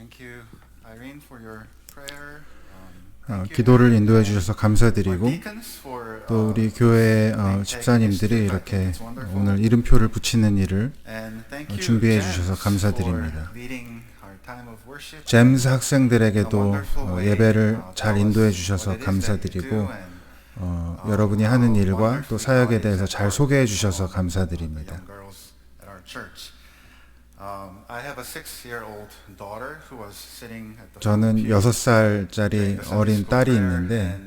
Thank you, Irene, for your prayer. 기도를 인도해 주셔서 감사드리고 또 우리 교회 집사님들이 이렇게 오늘 이름표를 붙이는 일을 준비해 주셔서 감사드립니다. 제임스 학생들에게도 예배를 잘 인도해 주셔서 감사드리고 여러분이 하는 일과 또 사역에 대해서 잘 소개해 주셔서 감사드립니다. 저는 6살짜리 어린 딸이 있는데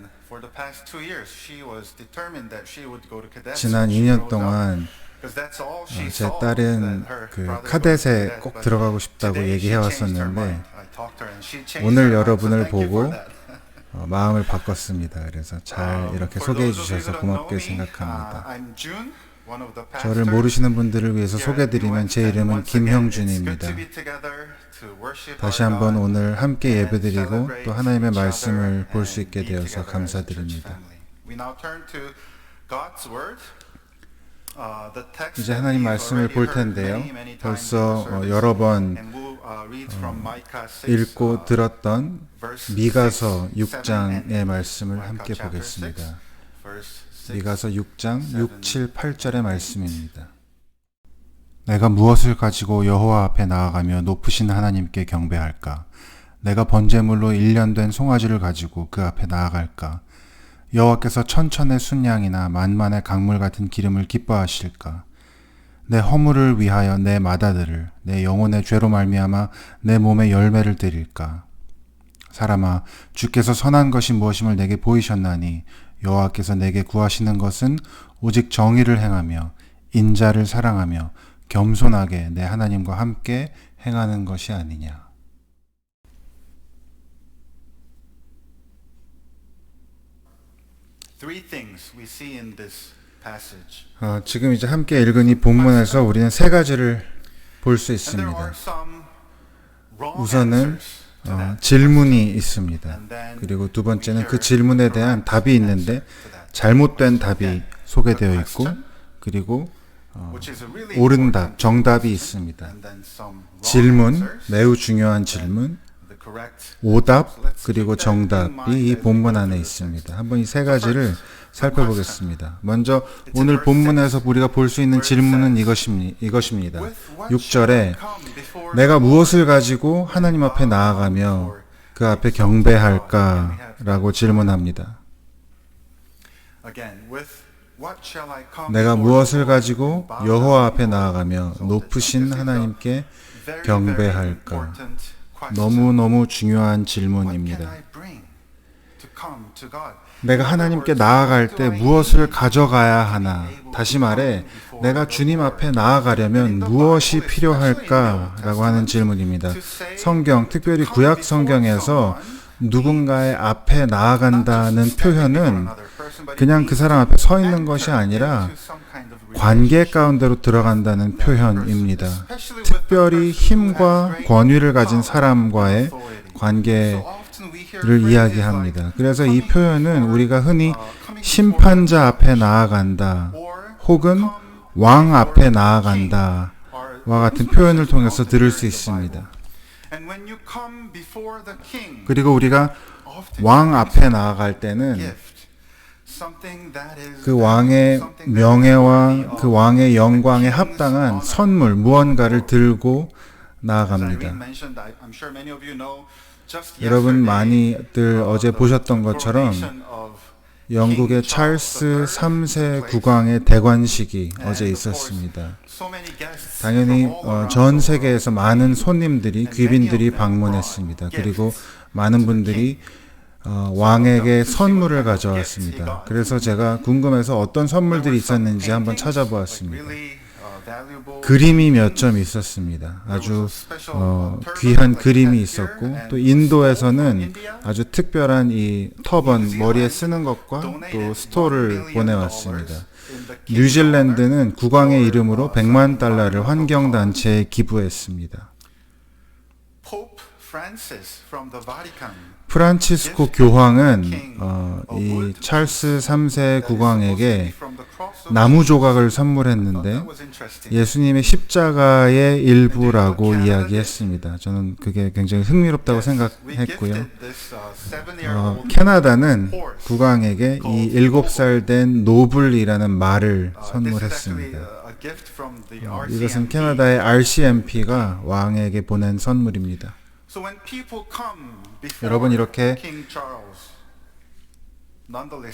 지난 2년 동안 제 딸은 그 카데트에 꼭 들어가고 싶다고 얘기해 왔었는데 오늘 여러분을 보고 마음을 바꿨습니다. 그래서 잘 이렇게 소개해 주셔서 고맙게 생각합니다. 저를 모르시는 분들을 위해서 소개드리면 제 이름은 김형준입니다. 다시 한번 오늘 함께 예배드리고 또 하나님의 말씀을 볼 수 있게 되어서 감사드립니다. 이제 하나님 말씀을 볼 텐데요. 벌써 여러 번 읽고 들었던 미가서 6장의 말씀을 함께 보겠습니다. 미가서 6장 6, 7, 8절의 말씀입니다. 내가 무엇을 가지고 여호와 앞에 나아가며 높으신 하나님께 경배할까? 내가 번제물로 1년 된 송아지를 가지고 그 앞에 나아갈까? 여호와께서 천천의 순양이나 만만의 강물 같은 기름을 기뻐하실까? 내 허물을 위하여 내 마다들을 내 영혼의 죄로 말미암아 내 몸에 열매를 드릴까? 사람아, 주께서 선한 것이 무엇임을 내게 보이셨나니 여호와께서 내게 구하시는 것은 오직 정의를 행하며 인자를 사랑하며 겸손하게 내 하나님과 함께 행하는 것이 아니냐. 지금 이제 함께 읽은 이 본문에서 우리는 세 가지를 볼 수 있습니다. 우선은 질문이 있습니다. 그리고 두 번째는 그 질문에 대한 답이 있는데 잘못된 답이 소개되어 있고 그리고 옳은 답, 정답이 있습니다. 질문, 매우 중요한 질문, 오답, 그리고 정답이 이 본문 안에 있습니다. 한번 이 세 가지를 살펴보겠습니다. 먼저 오늘 본문에서 우리가 볼 수 있는 질문은 이것입니다. 6절에 내가 무엇을 가지고 하나님 앞에 나아가며 그 앞에 경배할까? 라고 질문합니다. 내가 무엇을 가지고 여호와 앞에 나아가며 높으신 하나님께 경배할까? 너무너무 중요한 질문입니다. 내가 하나님께 나아갈 때 무엇을 가져가야 하나? 다시 말해, 내가 주님 앞에 나아가려면 무엇이 필요할까라고 하는 질문입니다. 성경, 특별히 구약 성경에서 누군가의 앞에 나아간다는 표현은 그냥 그 사람 앞에 서 있는 것이 아니라 관계 가운데로 들어간다는 표현입니다. 특별히 힘과 권위를 가진 사람과의 관계를 이야기합니다. 그래서 이 표현은 우리가 흔히 심판자 앞에 나아간다 혹은 왕 앞에 나아간다와 같은 표현을 통해서 들을 수 있습니다. 그리고 우리가 왕 앞에 나아갈 때는 그 왕의 명예와 그 왕의 영광에 합당한 선물, 무언가를 들고 나아갑니다. 여러분 많이들 어제 보셨던 것처럼 영국의 찰스 3세 국왕의 대관식이 어제 있었습니다. 당연히 전 세계에서 많은 손님들이, 귀빈들이 방문했습니다. 그리고 많은 분들이 왕에게 선물을 가져왔습니다. 그래서 제가 궁금해서 어떤 선물들이 있었는지 한번 찾아보았습니다. 그림이 몇 점 있었습니다. 아주 귀한 그림이 있었고 또 인도에서는 아주 특별한 이 터번, 머리에 쓰는 것과 또 스토를 보내왔습니다. 뉴질랜드는 국왕의 이름으로 $100만 환경단체에 기부했습니다. 프란치스코 교황은 이 찰스 3세 국왕에게 나무 조각을 선물했는데 예수님의 십자가의 일부라고 이야기했습니다. 저는 그게 굉장히 흥미롭다고 생각했고요. 캐나다는 국왕에게 이 7살 된 노블이라는 말을 선물했습니다. 이것은 캐나다의 RCMP가 왕에게 보낸 선물입니다. 여러분, 이렇게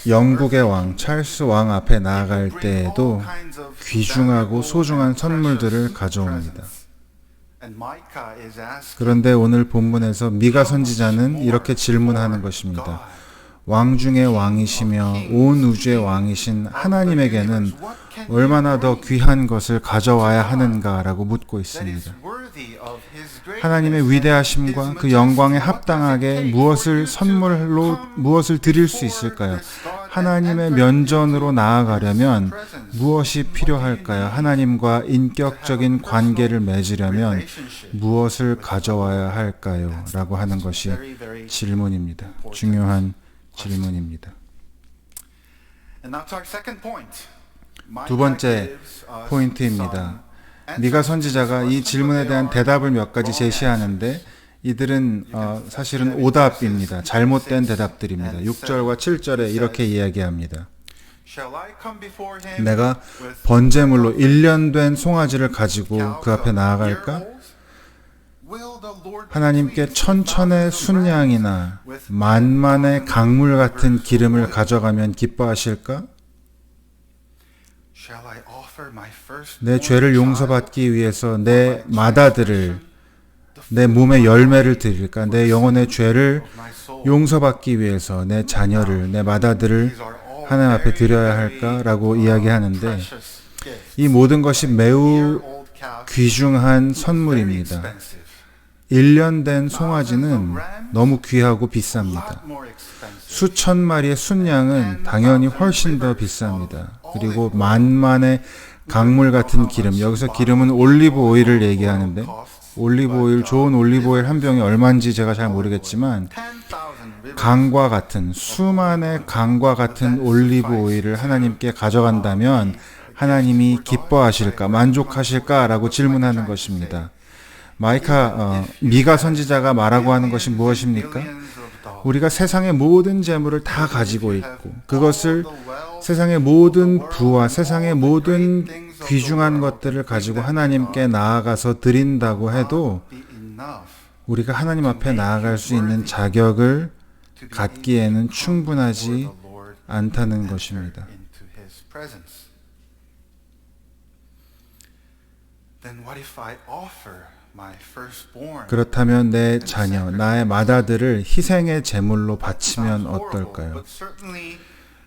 영국의 왕 찰스 왕 앞에 나아갈 때에도 귀중하고 소중한 선물들을 가져옵니다. 그런데 오늘 본문에서 미가 선지자는 이렇게 질문하는 것입니다. 왕 중의 왕이시며 온 우주의 왕이신 하나님에게는 얼마나 더 귀한 것을 가져와야 하는가라고 묻고 있습니다. 하나님의 위대하심과 그 영광에 합당하게 무엇을 드릴 수 있을까요? 하나님의 면전으로 나아가려면 무엇이 필요할까요? 하나님과 인격적인 관계를 맺으려면 무엇을 가져와야 할까요? 라고 하는 것이 질문입니다. 중요한 질문입니다. 두 번째 포인트입니다. 미가 선지자가 이 질문에 대한 대답을 몇 가지 제시하는데 이들은 사실은 오답입니다. 잘못된 대답들입니다. 6절과 7절에 이렇게 이야기합니다. 내가 번제물로 1년 된 송아지를 가지고 그 앞에 나아갈까? 하나님께 천천의 순양이나 만만의 강물 같은 기름을 가져가면 기뻐하실까? 내 죄를 용서받기 위해서 내 맏아들을, 내 몸의 열매를 드릴까? 내 영혼의 죄를 용서받기 위해서 내 자녀를, 내 맏아들을 하나님 앞에 드려야 할까라고 이야기하는데 이 모든 것이 매우 귀중한 선물입니다. 1년 된 송아지는 너무 귀하고 비쌉니다. 수천 마리의 순양은 당연히 훨씬 더 비쌉니다. 그리고 만만의 강물 같은 기름, 여기서 기름은 올리브 오일을 얘기하는데 올리브 오일, 좋은 올리브 오일 한 병이 얼마인지 제가 잘 모르겠지만 강과 같은, 수만의 강과 같은 올리브 오일을 하나님께 가져간다면 하나님이 기뻐하실까, 만족하실까라고 질문하는 것입니다. 미가 선지자가 말하고 하는 것이 무엇입니까? 우리가 세상의 모든 재물을 다 가지고 있고 그것을 세상의 모든 부와 세상의 모든 귀중한 것들을 가지고 하나님께 나아가서 드린다고 해도 우리가 하나님 앞에 나아갈 수 있는 자격을 갖기에는 충분하지 않다는 것입니다. 그렇다면 내 자녀, 나의 맏아들을 희생의 제물로 바치면 어떨까요?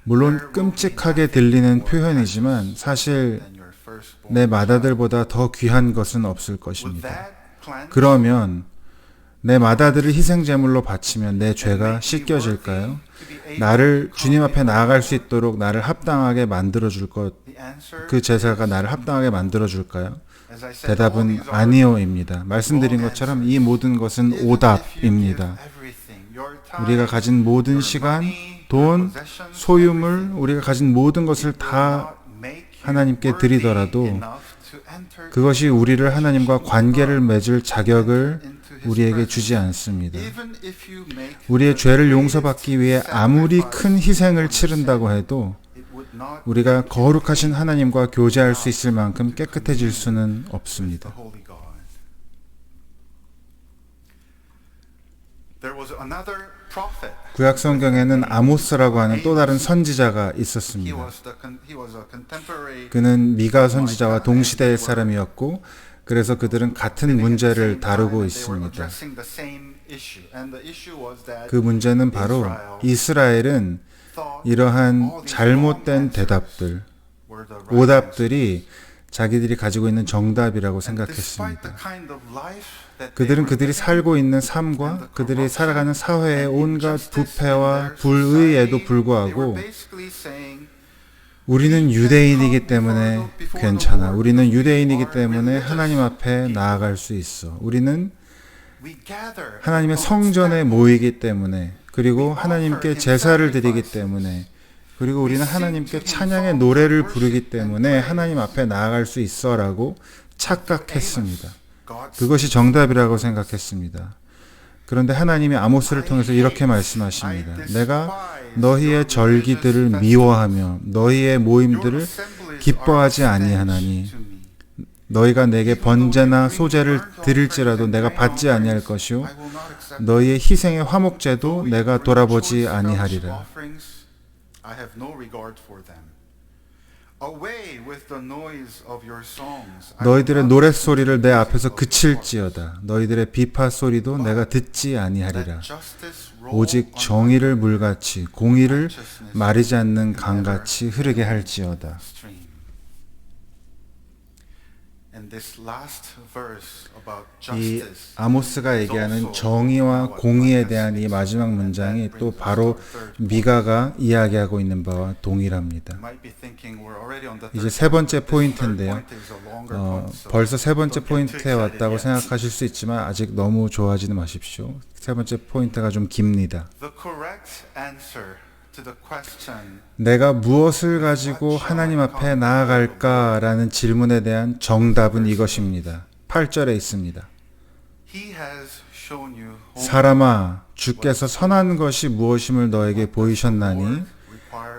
물론 끔찍하게 들리는 표현이지만 사실 내 맏아들보다 더 귀한 것은 없을 것입니다. 그러면 내 맏아들을 희생 제물로 바치면 내 죄가 씻겨질까요? 나를 주님 앞에 나아갈 수 있도록 나를 합당하게 만들어줄 것, 그 제사가 나를 합당하게 만들어줄까요? 대답은 아니오입니다. 말씀드린 것처럼 이 모든 것은 오답입니다. 우리가 가진 모든 시간, 돈, 소유물, 우리가 가진 모든 것을 다 하나님께 드리더라도 그것이 우리를 하나님과 관계를 맺을 자격을 우리에게 주지 않습니다. 우리의 죄를 용서받기 위해 아무리 큰 희생을 치른다고 해도 우리가 거룩하신 하나님과 교제할 수 있을 만큼 깨끗해질 수는 없습니다. 구약 성경에는 아모스라고 하는 또 다른 선지자가 있었습니다. 그는 미가 선지자와 동시대의 사람이었고 그래서 그들은 같은 문제를 다루고 있습니다. 그 문제는 바로 이스라엘은 이러한 잘못된 대답들, 오답들이 자기들이 가지고 있는 정답이라고 생각했습니다. 그들이 살고 있는 삶과 그들이 살아가는 사회의 온갖 부패와 불의에도 불구하고 우리는 유대인이기 때문에 괜찮아. 우리는 유대인이기 때문에 하나님 앞에 나아갈 수 있어. 우리는 하나님의 성전에 모이기 때문에, 그리고 하나님께 제사를 드리기 때문에, 그리고 우리는 하나님께 찬양의 노래를 부르기 때문에 하나님 앞에 나아갈 수 있어라고 착각했습니다. 그것이 정답이라고 생각했습니다. 그런데 하나님이 아모스를 통해서 이렇게 말씀하십니다. 내가 너희의 절기들을 미워하며 너희의 모임들을 기뻐하지 아니하나니 너희가 내게 번제나 소제를 드릴지라도 내가 받지 아니할 것이요 너희의 희생의 화목제도 내가 돌아보지 아니하리라. 너희들의 노랫소리를 내 앞에서 그칠지어다. 너희들의 비파 소리도 내가 듣지 아니하리라. 오직 정의를 물같이 공의를 마르지 않는 강같이 흐르게 할지어다. 이 아모스가 얘기하는 정의와 공의에 대한 이 마지막 문장이 또 바로 미가가 이야기하고 있는 바와 동일합니다. 이제 세 번째 포인트인데요. 벌써 세 번째 포인트에 왔다고 생각하실 수 있지만 아직 너무 좋아하지는 마십시오. 세 번째 포인트가 좀 깁니다. 내가 무엇을 가지고 하나님 앞에 나아갈까라는 질문에 대한 정답은 이것입니다. 8절에 있습니다. 사람아, 주께서 선한 것이 무엇임을 너에게 보이셨나니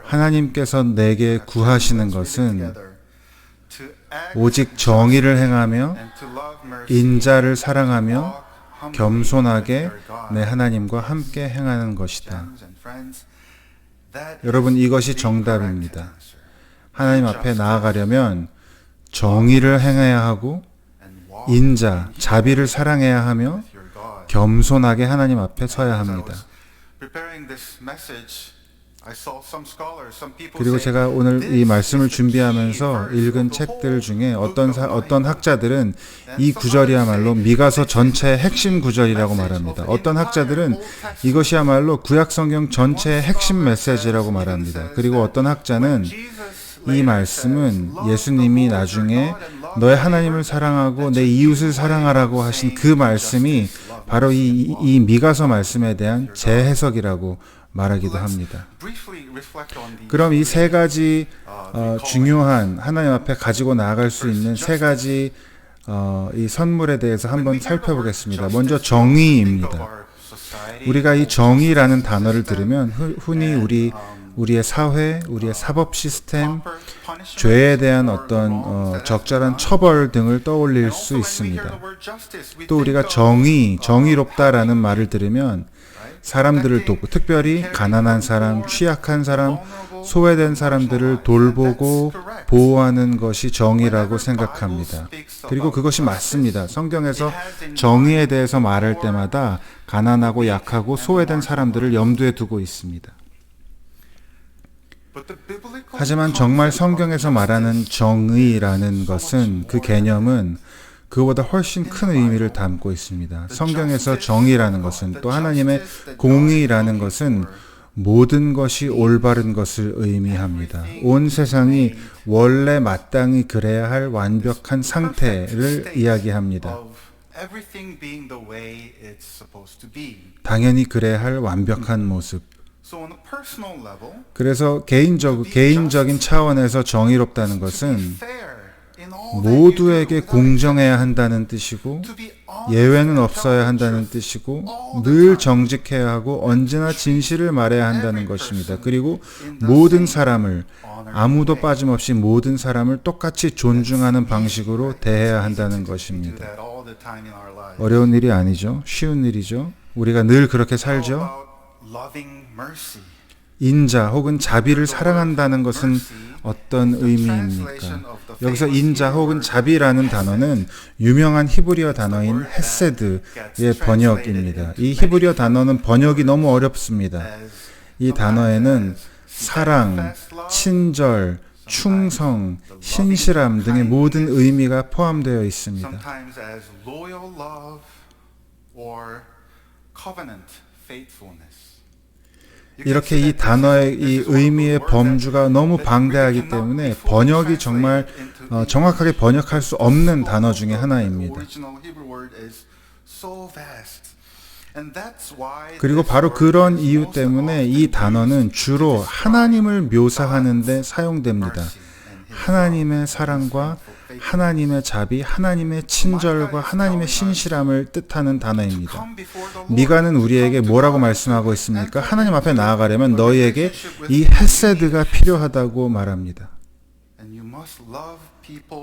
하나님께서 내게 구하시는 것은 오직 정의를 행하며 인자를 사랑하며 겸손하게 내 하나님과 함께 행하는 것이다. 여러분, 이것이 정답입니다. 하나님 앞에 나아가려면 정의를 행해야 하고 인자, 자비를 사랑해야 하며 겸손하게 하나님 앞에 서야 합니다. 그리고 제가 오늘 이 말씀을 준비하면서 읽은 책들 중에 어떤 학자들은 이 구절이야말로 미가서 전체의 핵심 구절이라고 말합니다. 어떤 학자들은 이것이야말로 구약성경 전체의 핵심 메시지라고 말합니다. 그리고 어떤 학자는 이 말씀은 예수님이 나중에 너의 하나님을 사랑하고 내 이웃을 사랑하라고 하신 그 말씀이 바로 이 미가서 말씀에 대한 재해석이라고 말하기도 합니다. 그럼 이 세 가지 중요한 하나님 앞에 가지고 나아갈 수 있는 세 가지 이 선물에 대해서 한번 살펴보겠습니다. 먼저 정의입니다. 우리가 이 정의라는 단어를 들으면 흔히 우리의 사회, 우리의 사법 시스템, 죄에 대한 어떤 적절한 처벌 등을 떠올릴 수 있습니다. 또 우리가 정의롭다라는 말을 들으면 사람들을 돕고, 특별히 가난한 사람, 취약한 사람, 소외된 사람들을 돌보고 보호하는 것이 정의라고 생각합니다. 그리고 그것이 맞습니다. 성경에서 정의에 대해서 말할 때마다 가난하고 약하고 소외된 사람들을 염두에 두고 있습니다. 하지만 정말 성경에서 말하는 정의라는 것은, 그 개념은 그보다 훨씬 큰 의미를 담고 있습니다. 성경에서 정의라는 것은, 또 하나님의 공의라는 것은 모든 것이 올바른 것을 의미합니다. 온 세상이 원래 마땅히 그래야 할 완벽한 상태를 이야기합니다. 당연히 그래야 할 완벽한 모습. 그래서 개인적인 차원에서 정의롭다는 것은 모두에게 공정해야 한다는 뜻이고, 예외는 없어야 한다는 뜻이고, 늘 정직해야 하고 언제나 진실을 말해야 한다는 것입니다. 그리고 모든 사람을, 아무도 빠짐없이 모든 사람을 똑같이 존중하는 방식으로 대해야 한다는 것입니다. 어려운 일이 아니죠. 쉬운 일이죠. 우리가 늘 그렇게 살죠. 인자 혹은 자비를 사랑한다는 것은 어떤 의미입니까? 여기서 인자 혹은 자비라는 단어는 유명한 히브리어 단어인 헤세드의 번역입니다. 이 히브리어 단어는 번역이 너무 어렵습니다. 이 단어에는 사랑, 친절, 충성, 신실함 등의 모든 의미가 포함되어 있습니다. 이렇게 이 단어의 이 의미의 범주가 너무 방대하기 때문에 번역이 정말 정확하게 번역할 수 없는 단어 중에 하나입니다. 그리고 바로 그런 이유 때문에 이 단어는 주로 하나님을 묘사하는 데 사용됩니다. 하나님의 사랑과 하나님의 자비, 하나님의 친절과 하나님의 신실함을 뜻하는 단어입니다. 미가는 우리에게 뭐라고 말씀하고 있습니까? 하나님 앞에 나아가려면 너희에게 이 헤세드가 필요하다고 말합니다.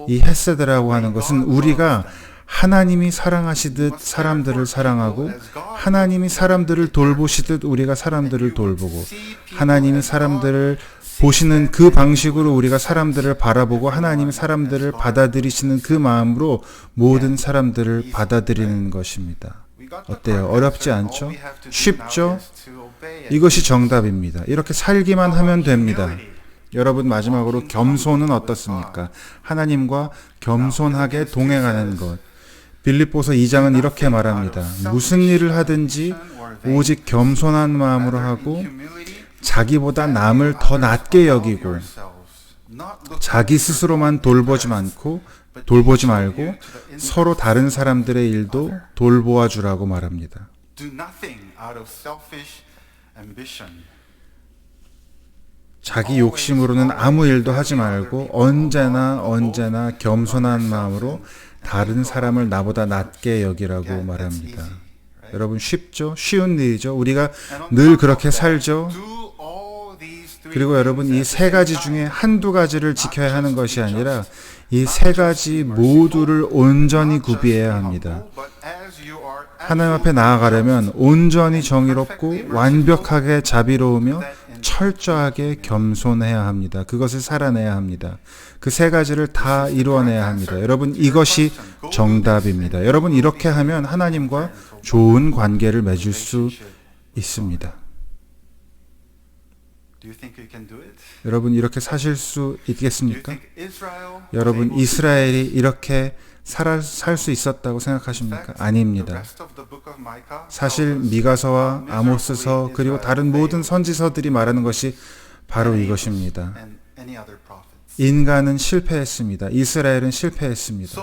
이 헤세드라고 하는 것은 우리가 하나님이 사랑하시듯 사람들을 사랑하고 하나님이 사람들을 돌보시듯 우리가 사람들을 돌보고 하나님이 사람들을 보시는 그 방식으로 우리가 사람들을 바라보고 하나님이 사람들을 받아들이시는 그 마음으로 모든 사람들을 받아들이는 것입니다. 어때요? 어렵지 않죠? 쉽죠? 이것이 정답입니다. 이렇게 살기만 하면 됩니다. 여러분, 마지막으로 겸손은 어떻습니까? 하나님과 겸손하게 동행하는 것. 빌립보서 2장은 이렇게 말합니다. 무슨 일을 하든지 오직 겸손한 마음으로 하고 자기보다 남을 더 낮게 여기고 자기 스스로만 돌보지 말고 서로 다른 사람들의 일도 돌보아 주라고 말합니다. 자기 욕심으로는 아무 일도 하지 말고 언제나 겸손한 마음으로 다른 사람을 나보다 낮게 여기라고 말합니다. 여러분, 쉽죠? 쉬운 일이죠? 우리가 늘 그렇게 살죠? 그리고 여러분, 이 세 가지 중에 한두 가지를 지켜야 하는 것이 아니라 이 세 가지 모두를 온전히 구비해야 합니다. 하나님 앞에 나아가려면 온전히 정의롭고 완벽하게 자비로우며 철저하게 겸손해야 합니다. 그것을 살아내야 합니다. 그 세 가지를 다 이루어내야 합니다. 여러분, 이것이 정답입니다. 여러분, 이렇게 하면 하나님과 좋은 관계를 맺을 수 있습니다. 여러분, 이렇게 사실 수 있겠습니까? 여러분, 이스라엘이 이렇게 살 수 있었다고 생각하십니까? 아닙니다. 사실 미가서와 아모스서 그리고 다른 모든 선지서들이 말하는 것이 바로 이것입니다. 인간은 실패했습니다. 이스라엘은 실패했습니다.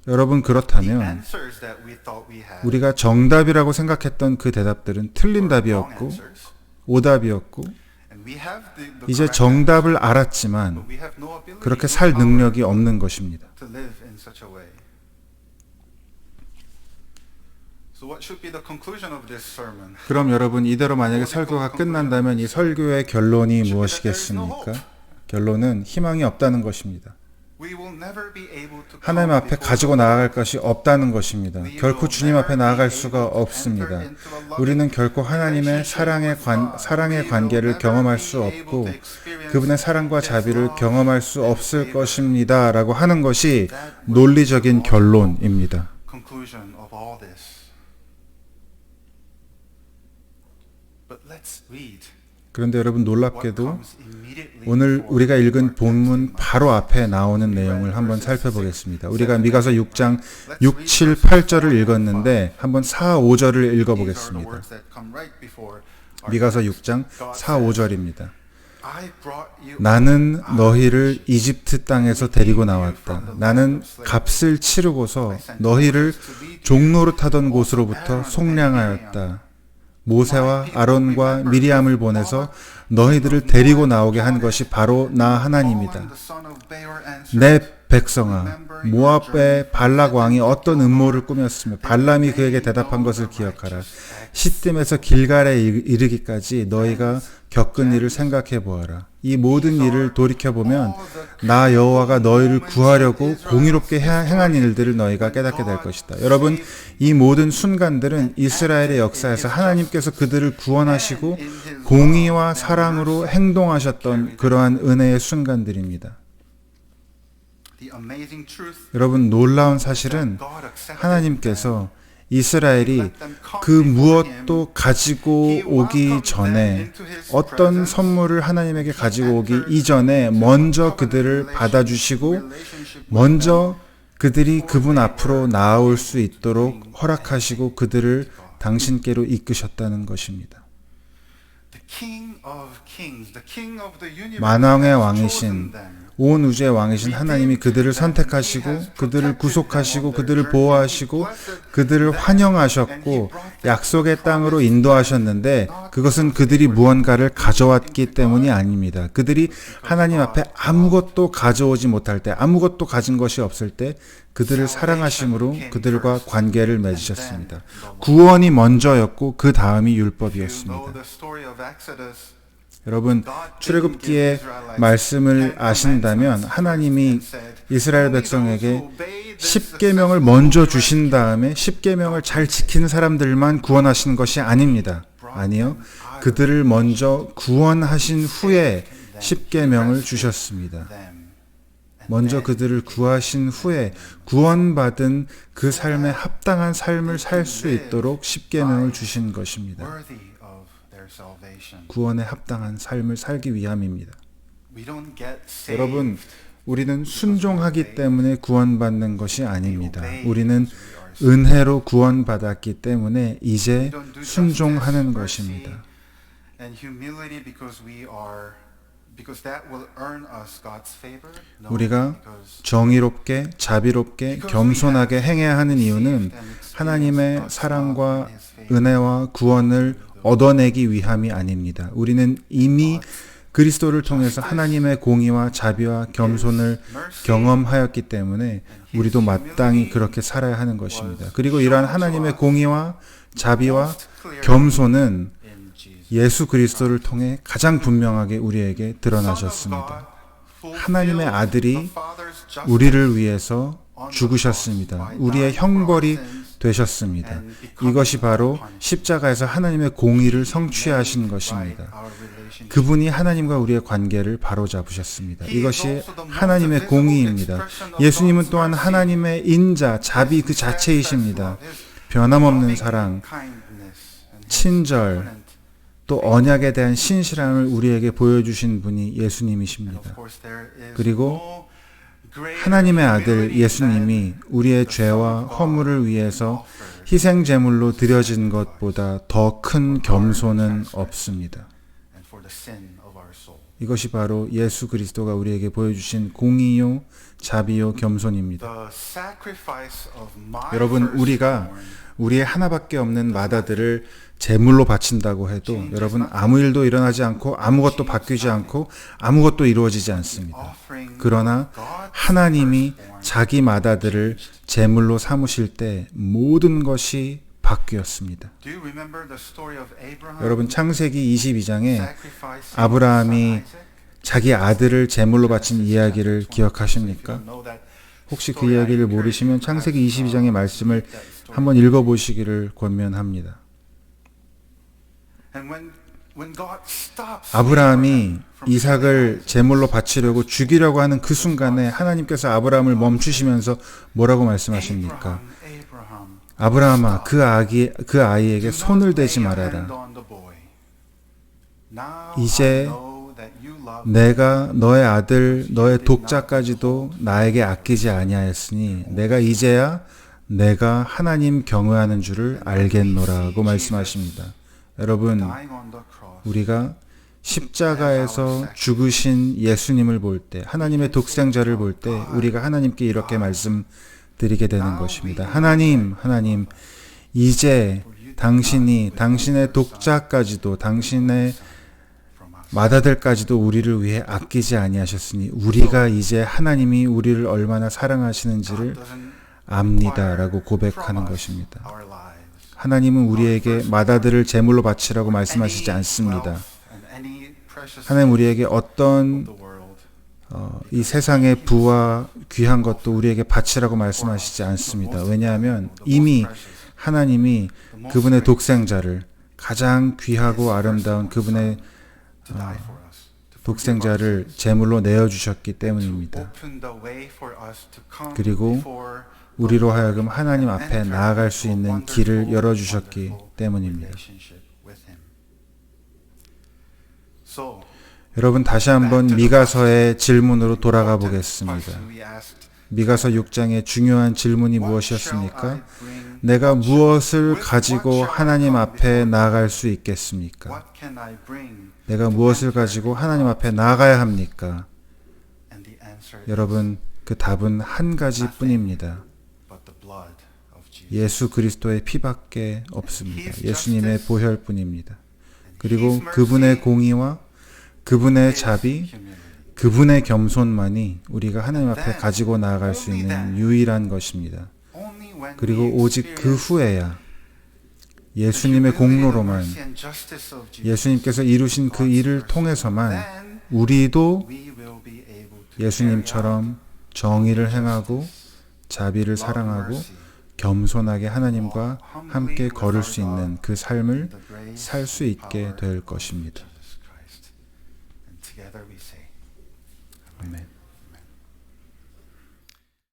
여러분, 그렇다면 우리가 정답이라고 생각했던 그 대답들은 틀린 답이었고 오답이었고 이제 정답을 알았지만 그렇게 살 능력이 없는 것입니다. 그럼 여러분, 이대로 만약에 설교가 끝난다면 이 설교의 결론이 무엇이겠습니까? 결론은 희망이 없다는 것입니다. 하나님 앞에 가지고 나아갈 것이 없다는 것입니다. 결코 주님 앞에 나아갈 수가 없습니다. 우리는 결코 하나님의 사랑의 관계를 경험할 수 없고 그분의 사랑과 자비를 경험할 수 없을 것입니다. 라고 하는 것이 논리적인 결론입니다. 그런데 여러분, 놀랍게도 오늘 우리가 읽은 본문 바로 앞에 나오는 내용을 한번 살펴보겠습니다. 우리가 미가서 6장 6, 7, 8절을 읽었는데 한번 4, 5절을 읽어보겠습니다. 미가서 6장 4, 5절입니다. 나는 너희를 이집트 땅에서 데리고 나왔다. 나는 값을 치르고서 너희를 종로로 타던 곳으로부터 속량하였다. 모세와 아론과 미리암을 보내서 너희들을 데리고 나오게 한 것이 바로 나 하나님이다. 내 백성아, 모압의 발락 왕이 어떤 음모를 꾸몄으며 발람이 그에게 대답한 것을 기억하라. 시딤에서 길갈에 이르기까지 너희가 겪은 일을 생각해 보아라. 이 모든 일을 돌이켜보면 나 여호와가 너희를 구하려고 공의롭게 행한 일들을 너희가 깨닫게 될 것이다. 여러분, 이 모든 순간들은 이스라엘의 역사에서 하나님께서 그들을 구원하시고 공의와 사랑으로 행동하셨던 그러한 은혜의 순간들입니다. 여러분, 놀라운 사실은 하나님께서 이스라엘이 그 무엇도 가지고 오기 전에, 어떤 선물을 하나님에게 가지고 오기 이전에 먼저 그들을 받아주시고 먼저 그들이 그분 앞으로 나아올 수 있도록 허락하시고 그들을 당신께로 이끄셨다는 것입니다. 만왕의 왕이신 온 우주의 왕이신 하나님이 그들을 선택하시고 그들을 구속하시고 그들을 보호하시고 그들을 환영하셨고 약속의 땅으로 인도하셨는데 그것은 그들이 무언가를 가져왔기 때문이 아닙니다. 그들이 하나님 앞에 아무것도 가져오지 못할 때, 아무것도 가진 것이 없을 때 그들을 사랑하심으로 그들과 관계를 맺으셨습니다. 구원이 먼저였고 그 다음이 율법이었습니다. 여러분, 출애굽기의 말씀을 아신다면 하나님이 이스라엘 백성에게 십계명을 먼저 주신 다음에 십계명을 잘 지키는 사람들만 구원하신 것이 아닙니다. 아니요. 그들을 먼저 구원하신 후에 십계명을 주셨습니다. 먼저 그들을 구하신 후에 구원받은 그 삶에 합당한 삶을 살 수 있도록 십계명을 주신 것입니다. 구원에 합당한 삶을 살기 위함입니다. 여러분, 우리는 순종하기 때문에 구원받는 것이 아닙니다. 우리는 은혜로 구원받았기 때문에 이제 순종하는 것입니다. 우리가 정의롭게, 자비롭게, 겸손하게 행해야 하는 이유는 하나님의 사랑과 은혜와 구원을 얻어내기 위함이 아닙니다. 우리는 이미 그리스도를 통해서 하나님의 공의와 자비와 겸손을 경험하였기 때문에 우리도 마땅히 그렇게 살아야 하는 것입니다. 그리고 이러한 하나님의 공의와 자비와 겸손은 예수 그리스도를 통해 가장 분명하게 우리에게 드러나셨습니다. 하나님의 아들이 우리를 위해서 죽으셨습니다. 우리의 형벌이 되셨습니다. 이것이 바로 십자가에서 하나님의 공의를 성취하신 것입니다. 그분이 하나님과 우리의 관계를 바로잡으셨습니다. 이것이 하나님의 공의입니다. 예수님은 또한 하나님의 인자, 자비 그 자체이십니다. 변함없는 사랑, 친절, 또 언약에 대한 신실함을 우리에게 보여주신 분이 예수님이십니다. 그리고 하나님의 아들 예수님이 우리의 죄와 허물을 위해서 희생 제물로 드려진 것보다 더 큰 겸손은 없습니다. 이것이 바로 예수 그리스도가 우리에게 보여주신 공의요, 자비요, 겸손입니다. 여러분, 우리가 우리의 하나밖에 없는 맏아들을 제물로 바친다고 해도 여러분 아무 일도 일어나지 않고 아무것도 바뀌지 않고 아무것도 이루어지지 않습니다. 그러나 하나님이 자기 맏아들을 제물로 삼으실 때 모든 것이 바뀌었습니다. 여러분, 창세기 22장에 아브라함이 자기 아들을 제물로 바친 이야기를 기억하십니까? 혹시 그 이야기를 모르시면 창세기 22장의 말씀을 한번 읽어보시기를 권면합니다. 아브라함이 이삭을 제물로 바치려고 죽이려고 하는 그 순간에 하나님께서 아브라함을 멈추시면서 뭐라고 말씀하십니까? 아브라함아, 그 아이에게 손을 대지 말아라. 이제 내가 너의 아들, 너의 독자까지도 나에게 아끼지 아니하였으니 내가 이제야 내가 하나님 경외하는 줄을 알겠노라고 말씀하십니다. 여러분, 우리가 십자가에서 죽으신 예수님을 볼 때, 하나님의 독생자를 볼 때 우리가 하나님께 이렇게 말씀드리게 되는 것입니다. 하나님, 이제 당신이 당신의 독자까지도 당신의 맏아들까지도 우리를 위해 아끼지 아니하셨으니 우리가 이제 하나님이 우리를 얼마나 사랑하시는지를 압니다라고 고백하는 것입니다. 하나님은 우리에게 맏아들을 제물로 바치라고 말씀하시지 않습니다. 하나님 우리에게 어떤 이 세상의 부와 귀한 것도 우리에게 바치라고 말씀하시지 않습니다. 왜냐하면 이미 하나님이 그분의 독생자를, 가장 귀하고 아름다운 그분의 독생자를 제물로 내어주셨기 때문입니다. 그리고 우리로 하여금 하나님 앞에 나아갈 수 있는 길을 열어주셨기 때문입니다. 여러분, 다시 한번 미가서의 질문으로 돌아가 보겠습니다. 미가서 6장의 중요한 질문이 무엇이었습니까? 내가 무엇을 가지고 하나님 앞에 나아갈 수 있겠습니까? 내가 무엇을 가지고 하나님 앞에 나아가야 합니까? 여러분, 그 답은 한 가지뿐입니다. 예수 그리스도의 피밖에 없습니다. 예수님의 보혈뿐입니다. 그리고 그분의 공의와 그분의 자비, 그분의 겸손만이 우리가 하나님 앞에 가지고 나아갈 수 있는 유일한 것입니다. 그리고 오직 그 후에야 예수님의 공로로만, 예수님께서 이루신 그 일을 통해서만 우리도 예수님처럼 정의를 행하고 자비를 사랑하고 겸손하게 하나님과 함께 걸을 수 있는 그 삶을 살 수 있게 될 것입니다. 아멘.